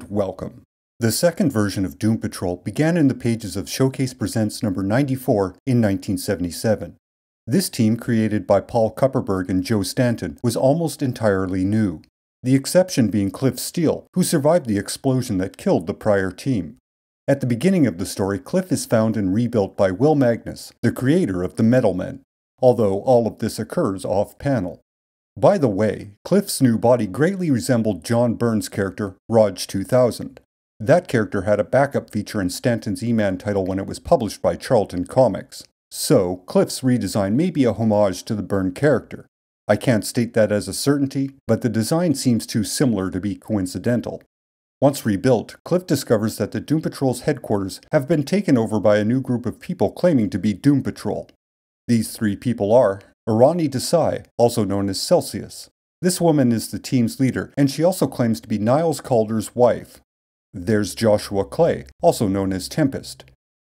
and welcome. The second version of Doom Patrol began in the pages of Showcase Presents number 94 in 1977. This team, created by Paul Kupperberg and Joe Stanton, was almost entirely new. The exception being Cliff Steele, who survived the explosion that killed the prior team. At the beginning of the story, Cliff is found and rebuilt by Will Magnus, the creator of the Metal Men, although all of this occurs off-panel. By the way, Cliff's new body greatly resembled John Byrne's character, Rog 2000. That character had a backup feature in Stanton's E-Man title when it was published by Charlton Comics. So, Cliff's redesign may be a homage to the Byrne character. I can't state that as a certainty, but the design seems too similar to be coincidental. Once rebuilt, Cliff discovers that the Doom Patrol's headquarters have been taken over by a new group of people claiming to be Doom Patrol. These three people are Arani Desai, also known as Celsius. This woman is the team's leader, and she also claims to be Niles Calder's wife. There's Joshua Clay, also known as Tempest.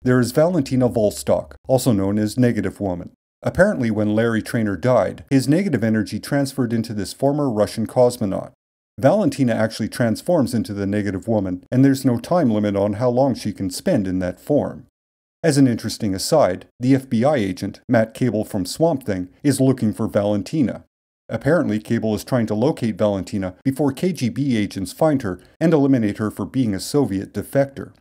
There is Valentina Volstock, also known as Negative Woman. Apparently when Larry Trainor died, his negative energy transferred into this former Russian cosmonaut. Valentina actually transforms into the Negative Woman, and there's no time limit on how long she can spend in that form. As an interesting aside, the FBI agent, Matt Cable from Swamp Thing, is looking for Valentina. Apparently, Cable is trying to locate Valentina before KGB agents find her and eliminate her for being a Soviet defector.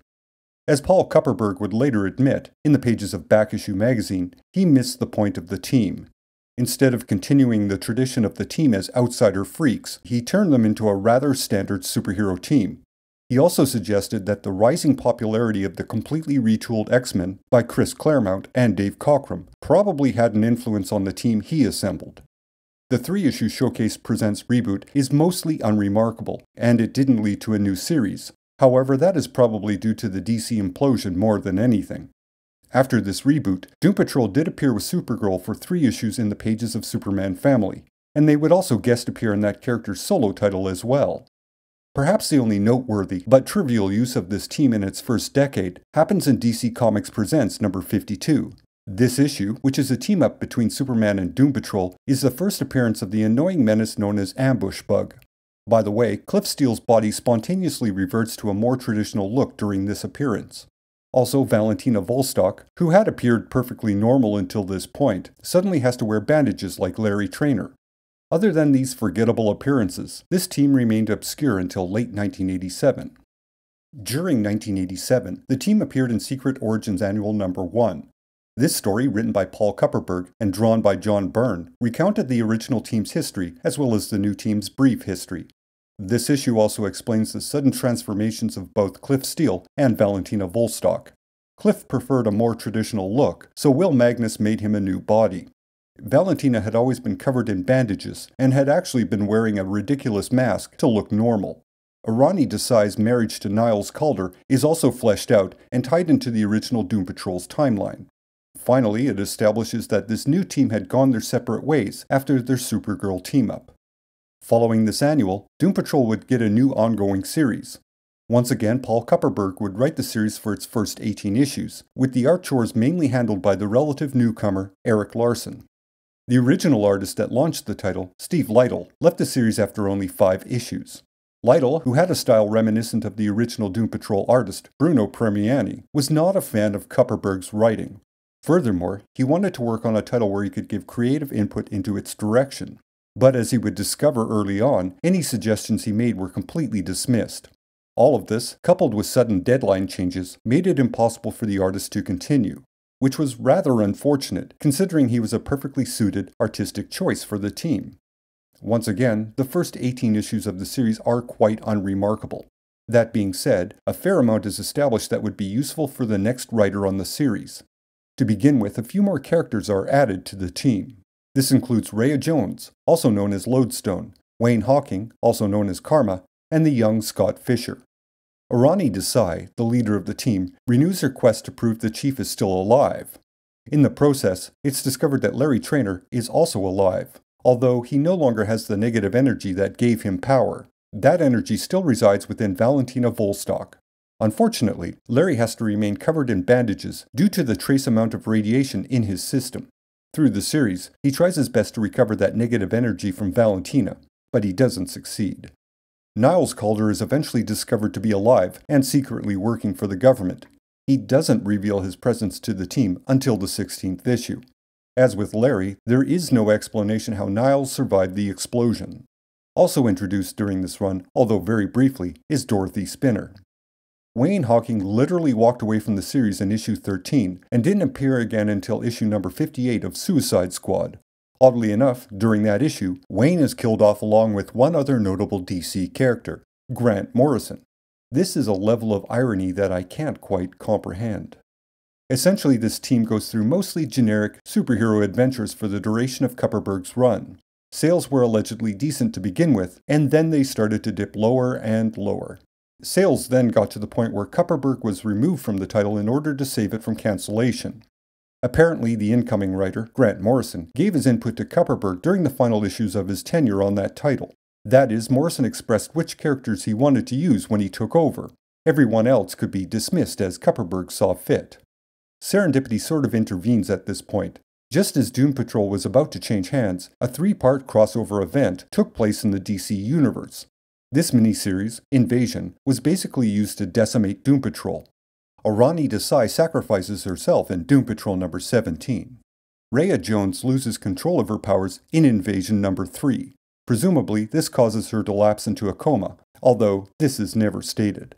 As Paul Kupperberg would later admit, in the pages of Back Issue magazine, he missed the point of the team. Instead of continuing the tradition of the team as outsider freaks, he turned them into a rather standard superhero team. He also suggested that the rising popularity of the completely retooled X-Men by Chris Claremont and Dave Cockrum probably had an influence on the team he assembled. The three-issue Showcase Presents reboot is mostly unremarkable, and it didn't lead to a new series. However, that is probably due to the DC implosion more than anything. After this reboot, Doom Patrol did appear with Supergirl for 3 issues in the pages of Superman Family, and they would also guest appear in that character's solo title as well. Perhaps the only noteworthy but trivial use of this team in its first decade happens in DC Comics Presents number 52. This issue, which is a team-up between Superman and Doom Patrol, is the first appearance of the annoying menace known as Ambush Bug. By the way, Cliff Steele's body spontaneously reverts to a more traditional look during this appearance. Also, Valentina Volstock, who had appeared perfectly normal until this point, suddenly has to wear bandages like Larry Trainor. Other than these forgettable appearances, this team remained obscure until late 1987. During 1987, the team appeared in Secret Origins Annual number 1. This story, written by Paul Kupperberg and drawn by John Byrne, recounted the original team's history as well as the new team's brief history. This issue also explains the sudden transformations of both Cliff Steele and Valentina Volstock. Cliff preferred a more traditional look, so Will Magnus made him a new body. Valentina had always been covered in bandages and had actually been wearing a ridiculous mask to look normal. Arani Desai's marriage to Niles Calder is also fleshed out and tied into the original Doom Patrol's timeline. Finally, it establishes that this new team had gone their separate ways after their Supergirl team-up. Following this annual, Doom Patrol would get a new ongoing series. Once again, Paul Kupperberg would write the series for its first 18 issues, with the art chores mainly handled by the relative newcomer, Erik Larsen. The original artist that launched the title, Steve Lytle, left the series after only 5 issues. Lytle, who had a style reminiscent of the original Doom Patrol artist, Bruno Premiani, was not a fan of Kupperberg's writing. Furthermore, he wanted to work on a title where he could give creative input into its direction. But as he would discover early on, any suggestions he made were completely dismissed. All of this, coupled with sudden deadline changes, made it impossible for the artist to continue, which was rather unfortunate considering he was a perfectly suited artistic choice for the team. Once again, the first 18 issues of the series are quite unremarkable. That being said, a fair amount is established that would be useful for the next writer on the series. To begin with, a few more characters are added to the team. This includes Rhea Jones, also known as Lodestone, Wayne Hawking, also known as Karma, and the young Scott Fisher. Arani Desai, the leader of the team, renews her quest to prove the chief is still alive. In the process, it's discovered that Larry Trainor is also alive, although he no longer has the negative energy that gave him power. That energy still resides within Valentina Volstock. Unfortunately, Larry has to remain covered in bandages due to the trace amount of radiation in his system. Through the series, he tries his best to recover that negative energy from Valentina, but he doesn't succeed. Niles Calder is eventually discovered to be alive and secretly working for the government. He doesn't reveal his presence to the team until the 16th issue. As with Larry, there is no explanation how Niles survived the explosion. Also introduced during this run, although very briefly, is Dorothy Spinner. Wayne Hawking literally walked away from the series in issue 13 and didn't appear again until issue number 58 of Suicide Squad. Oddly enough, during that issue, Wayne is killed off along with one other notable DC character, Grant Morrison. This is a level of irony that I can't quite comprehend. Essentially, this team goes through mostly generic superhero adventures for the duration of Kupperberg's run. Sales were allegedly decent to begin with, and then they started to dip lower and lower. Sales then got to the point where Kupperberg was removed from the title in order to save it from cancellation. Apparently, the incoming writer, Grant Morrison, gave his input to Kupperberg during the final issues of his tenure on that title. That is, Morrison expressed which characters he wanted to use when he took over. Everyone else could be dismissed as Kupperberg saw fit. Serendipity sort of intervenes at this point. Just as Doom Patrol was about to change hands, a 3-part crossover event took place in the DC universe. This miniseries, Invasion, was basically used to decimate Doom Patrol. Arani Desai sacrifices herself in Doom Patrol number 17. Rhea Jones loses control of her powers in Invasion number 3. Presumably, this causes her to lapse into a coma, although this is never stated.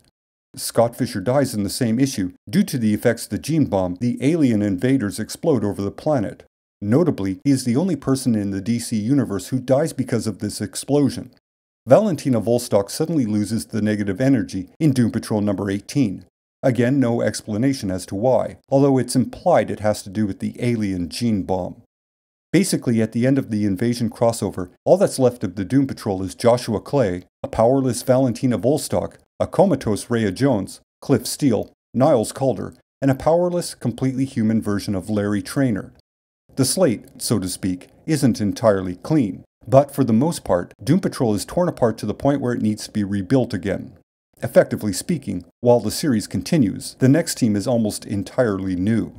Scott Fisher dies in the same issue due to the effects of the gene bomb the alien invaders explode over the planet. Notably, he is the only person in the DC universe who dies because of this explosion. Valentina Volstock suddenly loses the negative energy in Doom Patrol number 18. Again, no explanation as to why, although it's implied it has to do with the alien gene bomb. Basically, at the end of the Invasion crossover, all that's left of the Doom Patrol is Joshua Clay, a powerless Valentina Volstock, a comatose Rhea Jones, Cliff Steele, Niles Calder, and a powerless, completely human version of Larry Trainor. The slate, so to speak, isn't entirely clean, but for the most part, Doom Patrol is torn apart to the point where it needs to be rebuilt again. Effectively speaking, while the series continues, the next team is almost entirely new.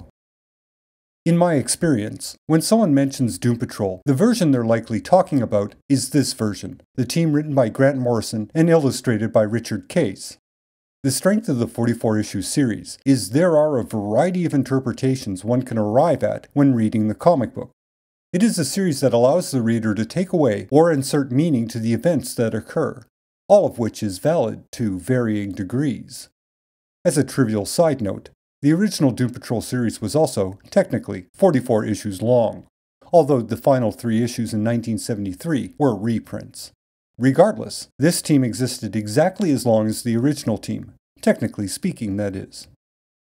In my experience, when someone mentions Doom Patrol, the version they're likely talking about is this version, the team written by Grant Morrison and illustrated by Richard Case. The strength of the 44-issue series is there are a variety of interpretations one can arrive at when reading the comic book. It is a series that allows the reader to take away or insert meaning to the events that occur, all of which is valid to varying degrees. As a trivial side note, the original Doom Patrol series was also, technically, 44 issues long, although the final 3 issues in 1973 were reprints. Regardless, this team existed exactly as long as the original team, technically speaking, that is.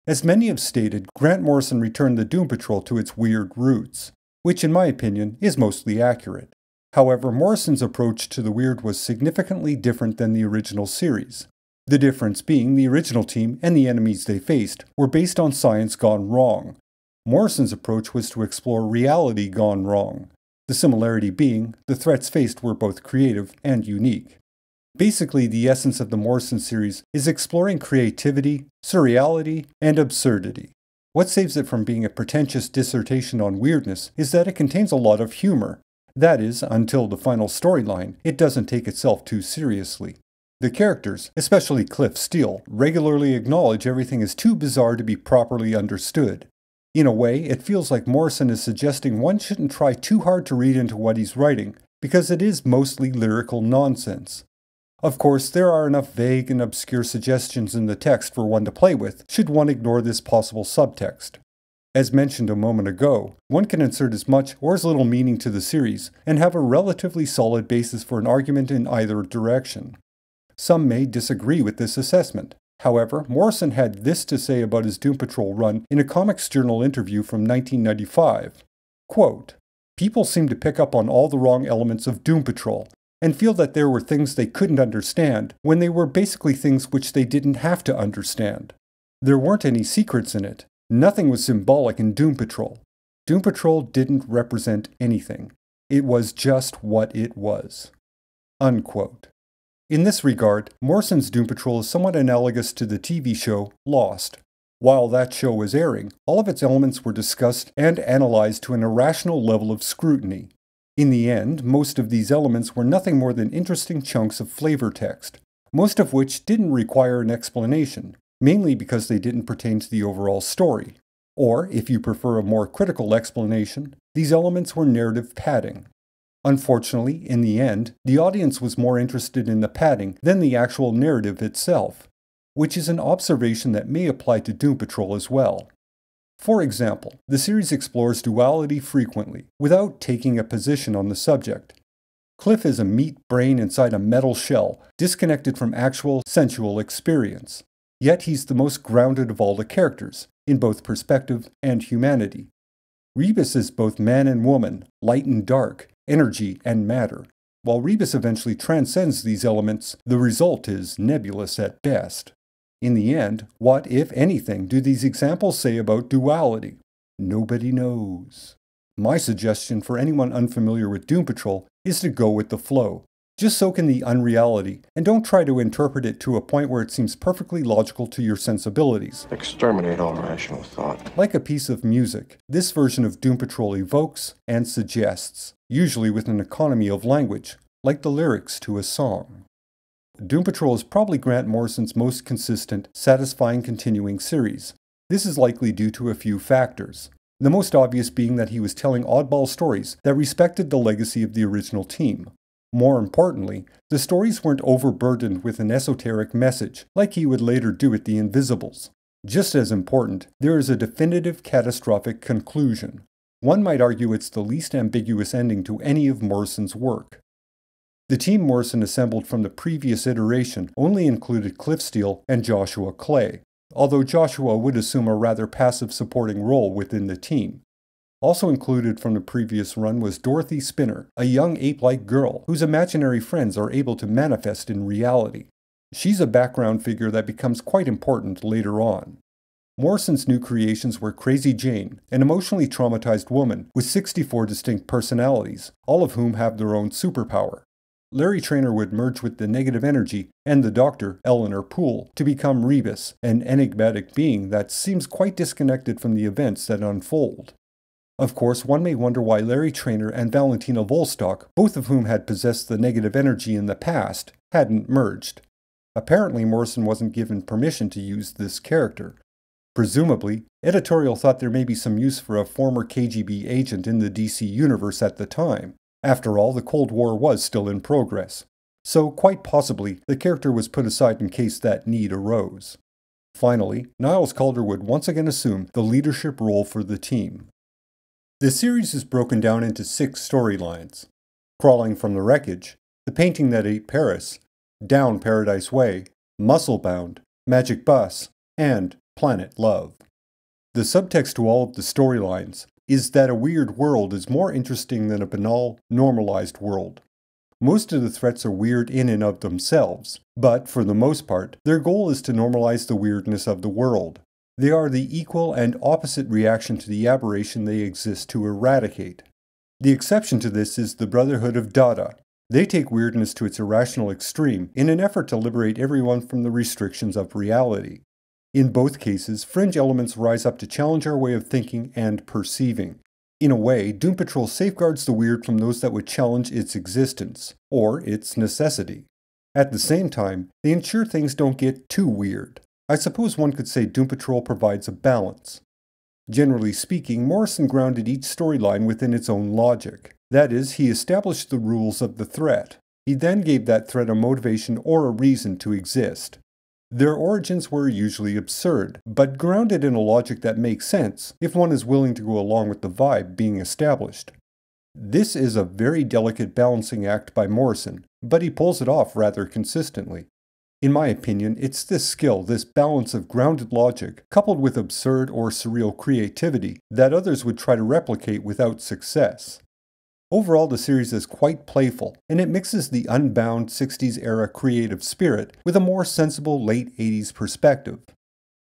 As many have stated, Grant Morrison returned the Doom Patrol to its weird roots, which in my opinion is mostly accurate. However, Morrison's approach to the weird was significantly different than the original series. The difference being the original team and the enemies they faced were based on science gone wrong. Morrison's approach was to explore reality gone wrong. The similarity being, the threats faced were both creative and unique. Basically, the essence of the Morrison series is exploring creativity, surreality, and absurdity. What saves it from being a pretentious dissertation on weirdness is that it contains a lot of humor. That is, until the final storyline, it doesn't take itself too seriously. The characters, especially Cliff Steele, regularly acknowledge everything is too bizarre to be properly understood. In a way, it feels like Morrison is suggesting one shouldn't try too hard to read into what he's writing, because it is mostly lyrical nonsense. Of course, there are enough vague and obscure suggestions in the text for one to play with, should one ignore this possible subtext. As mentioned a moment ago, one can insert as much or as little meaning to the series, and have a relatively solid basis for an argument in either direction. Some may disagree with this assessment. However, Morrison had this to say about his Doom Patrol run in a Comics Journal interview from 1995. Quote, "People seem to pick up on all the wrong elements of Doom Patrol, and feel that there were things they couldn't understand, when they were basically things which they didn't have to understand. There weren't any secrets in it. Nothing was symbolic in Doom Patrol. Doom Patrol didn't represent anything. It was just what it was." Unquote. In this regard, Morrison's Doom Patrol is somewhat analogous to the TV show Lost. While that show was airing, all of its elements were discussed and analyzed to an irrational level of scrutiny. In the end, most of these elements were nothing more than interesting chunks of flavor text. most of which didn't require an explanation, mainly because they didn't pertain to the overall story. Or, if you prefer a more critical explanation, these elements were narrative padding. Unfortunately, in the end, the audience was more interested in the padding than the actual narrative itself, which is an observation that may apply to Doom Patrol as well. For example, the series explores duality frequently, without taking a position on the subject. Cliff is a meat brain inside a metal shell, disconnected from actual sensual experience. Yet he's the most grounded of all the characters, in both perspective and humanity. Rebus is both man and woman, light and dark, energy and matter. While Rebus eventually transcends these elements, the result is nebulous at best. In the end, what, if anything, do these examples say about duality? Nobody knows. My suggestion for anyone unfamiliar with Doom Patrol is to go with the flow. Just soak in the unreality, and don't try to interpret it to a point where it seems perfectly logical to your sensibilities. Exterminate all rational thought. Like a piece of music, this version of Doom Patrol evokes and suggests, usually with an economy of language, like the lyrics to a song. Doom Patrol is probably Grant Morrison's most consistent, satisfying continuing series. This is likely due to a few factors. The most obvious being that he was telling oddball stories that respected the legacy of the original team. More importantly, the stories weren't overburdened with an esoteric message, like he would later do at The Invisibles. Just as important, there is a definitive catastrophic conclusion. One might argue it's the least ambiguous ending to any of Morrison's work. The team Morrison assembled from the previous iteration only included Cliff Steele and Joshua Clay, although Joshua would assume a rather passive supporting role within the team. Also included from the previous run was Dorothy Spinner, a young ape-like girl whose imaginary friends are able to manifest in reality. She's a background figure that becomes quite important later on. Morrison's new creations were Crazy Jane, an emotionally traumatized woman with 64 distinct personalities, all of whom have their own superpower. Larry Trainor would merge with the negative energy and the Doctor, Eleanor Poole, to become Rebus, an enigmatic being that seems quite disconnected from the events that unfold. Of course, one may wonder why Larry Trainor and Valentina Volstock, both of whom had possessed the negative energy in the past, hadn't merged. Apparently, Morrison wasn't given permission to use this character. Presumably, editorial thought there may be some use for a former KGB agent in the DC universe at the time. After all, the Cold War was still in progress. So, quite possibly, the character was put aside in case that need arose. Finally, Niles Calder would once again assume the leadership role for the team. The series is broken down into 6 storylines: Crawling from the Wreckage, The Painting That Ate Paris, Down Paradise Way, Musclebound, Magic Bus, and Planet Love. The subtext to all of the storylines is that a weird world is more interesting than a banal, normalized world. Most of the threats are weird in and of themselves, but for the most part, their goal is to normalize the weirdness of the world. They are the equal and opposite reaction to the aberration they exist to eradicate. The exception to this is the Brotherhood of Dada. They take weirdness to its irrational extreme in an effort to liberate everyone from the restrictions of reality. In both cases, fringe elements rise up to challenge our way of thinking and perceiving. In a way, Doom Patrol safeguards the weird from those that would challenge its existence, or its necessity. At the same time, they ensure things don't get too weird. I suppose one could say Doom Patrol provides a balance. Generally speaking, Morrison grounded each storyline within its own logic. That is, he established the rules of the threat. He then gave that threat a motivation or a reason to exist. Their origins were usually absurd, but grounded in a logic that makes sense if one is willing to go along with the vibe being established. This is a very delicate balancing act by Morrison, but he pulls it off rather consistently. In my opinion, it's this skill, this balance of grounded logic, coupled with absurd or surreal creativity, that others would try to replicate without success. Overall, the series is quite playful, and it mixes the unbound 60s-era creative spirit with a more sensible late 80s perspective.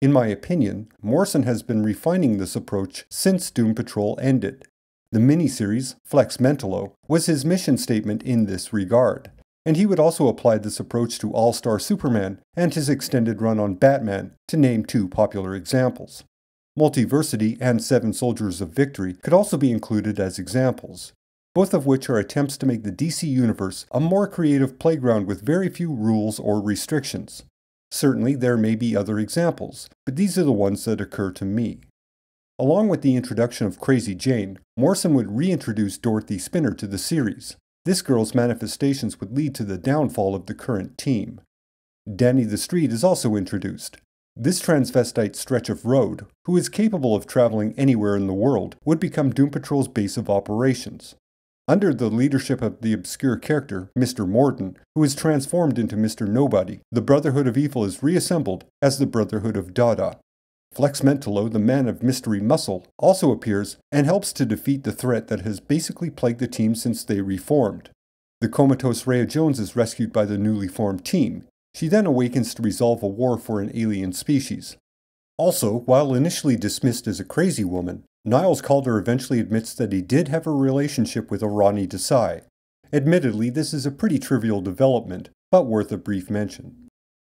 In my opinion, Morrison has been refining this approach since Doom Patrol ended. The miniseries, Flex Mentalo, was his mission statement in this regard, and he would also apply this approach to All-Star Superman and his extended run on Batman, to name 2 popular examples. Multiversity and 7 Soldiers of Victory could also be included as examples. both of which are attempts to make the DC Universe a more creative playground with very few rules or restrictions. Certainly, there may be other examples, but these are the ones that occur to me. Along with the introduction of Crazy Jane, Morrison would reintroduce Dorothy Spinner to the series. This girl's manifestations would lead to the downfall of the current team. Danny the Street is also introduced. This transvestite stretch of road, who is capable of traveling anywhere in the world, would become Doom Patrol's base of operations. Under the leadership of the obscure character, Mr. Morden, who is transformed into Mr. Nobody, the Brotherhood of Evil is reassembled as the Brotherhood of Dada. Flex Mentalo, the man of mystery muscle, also appears and helps to defeat the threat that has basically plagued the team since they reformed. The comatose Rhea Jones is rescued by the newly formed team. She then awakens to resolve a war for an alien species. Also, while initially dismissed as a crazy woman, Niles Calder eventually admits that he did have a relationship with Arani Desai. Admittedly, this is a pretty trivial development, but worth a brief mention.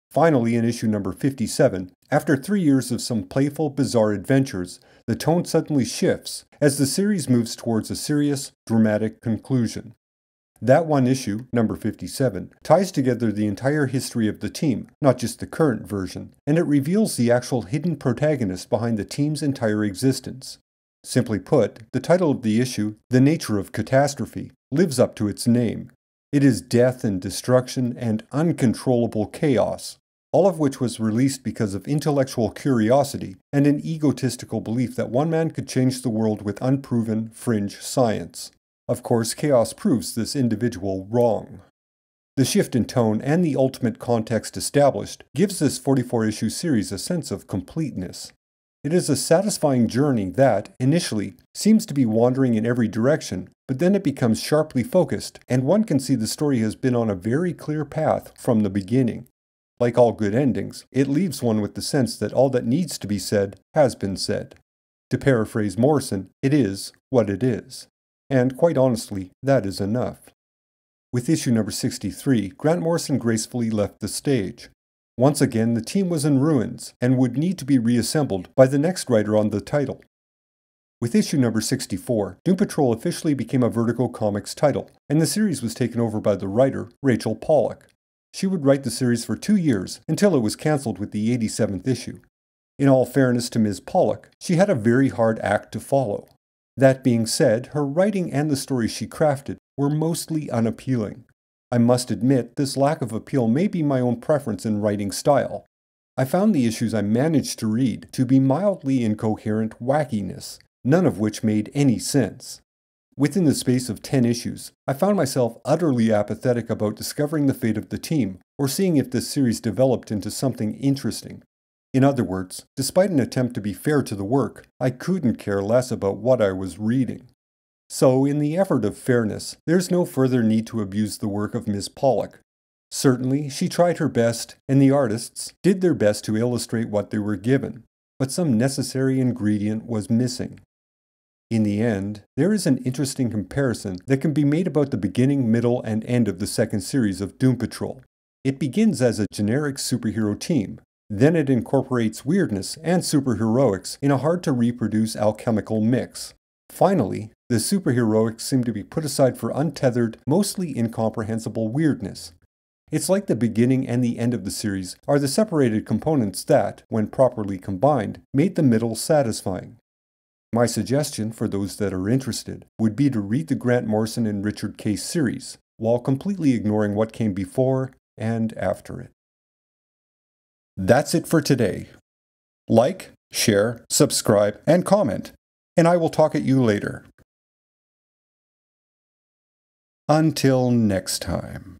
Finally, in issue number 57, after 3 years of some playful, bizarre adventures, the tone suddenly shifts as the series moves towards a serious, dramatic conclusion. That one issue, number 57, ties together the entire history of the team, not just the current version, and it reveals the actual hidden protagonist behind the team's entire existence. Simply put, the title of the issue, The Nature of Catastrophe, lives up to its name. It is death and destruction and uncontrollable chaos, all of which was released because of intellectual curiosity and an egotistical belief that one man could change the world with unproven, fringe science. Of course, chaos proves this individual wrong. The shift in tone and the ultimate context established gives this 44-issue series a sense of completeness. It is a satisfying journey that, initially, seems to be wandering in every direction, but then it becomes sharply focused, and one can see the story has been on a very clear path from the beginning. Like all good endings, it leaves one with the sense that all that needs to be said has been said. To paraphrase Morrison, it is what it is. And quite honestly, that is enough. With issue number 63, Grant Morrison gracefully left the stage. Once again, the team was in ruins and would need to be reassembled by the next writer on the title. With issue number 64, Doom Patrol officially became a Vertigo Comics title, and the series was taken over by the writer, Rachel Pollack. She would write the series for 2 years until it was cancelled with the 87th issue. In all fairness to Ms. Pollack, she had a very hard act to follow. That being said, her writing and the stories she crafted were mostly unappealing. I must admit, this lack of appeal may be my own preference in writing style. I found the issues I managed to read to be mildly incoherent wackiness, none of which made any sense. Within the space of 10 issues, I found myself utterly apathetic about discovering the fate of the team, or seeing if this series developed into something interesting. In other words, despite an attempt to be fair to the work, I couldn't care less about what I was reading. So, in the effort of fairness, there's no further need to abuse the work of Ms. Pollack. Certainly, she tried her best, and the artists did their best to illustrate what they were given, but some necessary ingredient was missing. In the end, there is an interesting comparison that can be made about the beginning, middle, and end of the second series of Doom Patrol. It begins as a generic superhero team. Then it incorporates weirdness and superheroics in a hard-to-reproduce alchemical mix. Finally, the superheroics seem to be put aside for untethered, mostly incomprehensible weirdness. It's like the beginning and the end of the series are the separated components that, when properly combined, made the middle satisfying. My suggestion, for those that are interested, would be to read the Grant Morrison and Richard Case series, while completely ignoring what came before and after it. That's it for today. Like, share, subscribe, and comment, and I will talk at you later. Until next time.